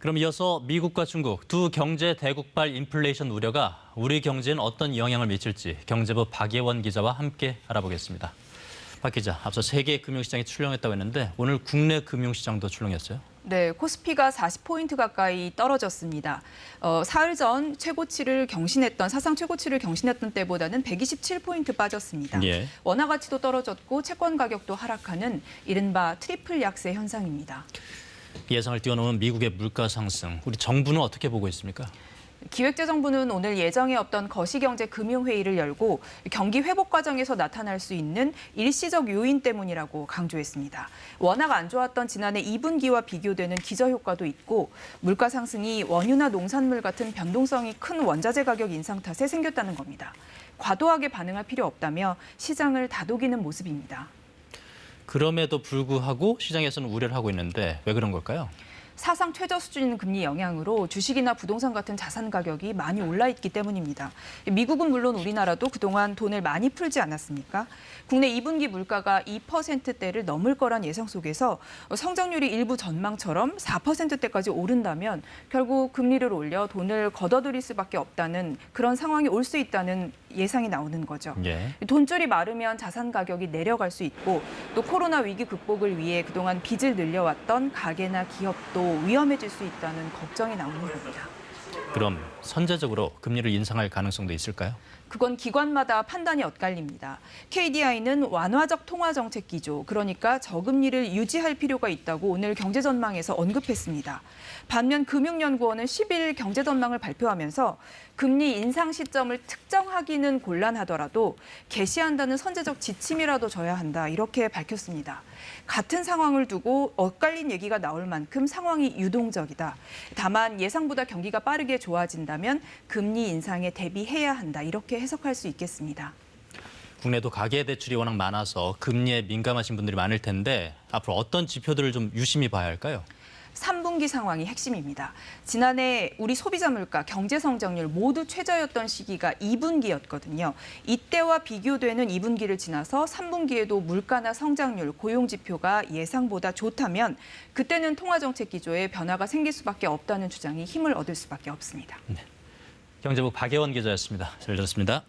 그럼 이어서 미국과 중국 두 경제 대국발 인플레이션 우려가 우리 경제엔 어떤 영향을 미칠지 경제부 박예원 기자와 함께 알아보겠습니다. 박 기자, 앞서 세계 금융시장이 출렁했다고 했는데 오늘 국내 금융시장도 출렁했어요? 네, 코스피가 40포인트 가까이 떨어졌습니다. 사흘 전 사상 최고치를 경신했던 때보다는 127포인트 빠졌습니다. 예. 원화 가치도 떨어졌고 채권 가격도 하락하는 이른바 트리플 약세 현상입니다. 예상을 뛰어넘은 미국의 물가 상승, 우리 정부는 어떻게 보고 있습니까? 기획재정부는 오늘 예정에 없던 거시경제 금융회의를 열고 경기 회복 과정에서 나타날 수 있는 일시적 요인 때문이라고 강조했습니다. 원화가 안 좋았던 지난해 2분기와 비교되는 기저효과도 있고 물가 상승이 원유나 농산물 같은 변동성이 큰 원자재 가격 인상 탓에 생겼다는 겁니다. 과도하게 반응할 필요 없다며 시장을 다독이는 모습입니다. 그럼에도 불구하고 시장에서는 우려를 하고 있는데 왜 그런 걸까요? 사상 최저 수준인 금리 영향으로 주식이나 부동산 같은 자산 가격이 많이 올라 있기 때문입니다. 미국은 물론 우리나라도 그동안 돈을 많이 풀지 않았습니까? 국내 2분기 물가가 2%대를 넘을 거란 예상 속에서 성장률이 일부 전망처럼 4%대까지 오른다면 결국 금리를 올려 돈을 걷어들일 수밖에 없다는 그런 상황이 올 수 있다는 예상이 나오는 거죠. 예. 돈줄이 마르면 자산 가격이 내려갈 수 있고 또 코로나 위기 극복을 위해 그동안 빚을 늘려왔던 가게나 기업도 위험해질 수 있다는 걱정이 나오는 겁니다. 그럼 선제적으로 금리를 인상할 가능성도 있을까요? 그건 기관마다 판단이 엇갈립니다. KDI는 완화적 통화정책 기조, 그러니까 저금리를 유지할 필요가 있다고 오늘 경제전망에서 언급했습니다. 반면 금융연구원은 10일 경제전망을 발표하면서 금리 인상 시점을 특정하기는 곤란하더라도 개시한다는 선제적 지침이라도 줘야 한다, 이렇게 밝혔습니다. 같은 상황을 두고 엇갈린 얘기가 나올 만큼 상황이 유동적이다. 다만 예상보다 경기가 빠르게 좋아진다면 금리 인상에 대비해야 한다, 이렇게 해석할 수 있겠습니다. 국내도 가계대출이 워낙 많아서 금리에 민감하신 분들이 많을 텐데 앞으로 어떤 지표들을 좀 유심히 봐야 할까요? 3분기 상황이 핵심입니다. 지난해 우리 소비자 물가, 경제 성장률 모두 최저였던 시기가 2분기였거든요. 이때와 비교되는 2분기를 지나서 3분기에도 물가나 성장률, 고용 지표가 예상보다 좋다면 그때는 통화정책 기조에 변화가 생길 수밖에 없다는 주장이 힘을 얻을 수밖에 없습니다. 네. 경제부 박예원 기자였습니다. 잘 들었습니다.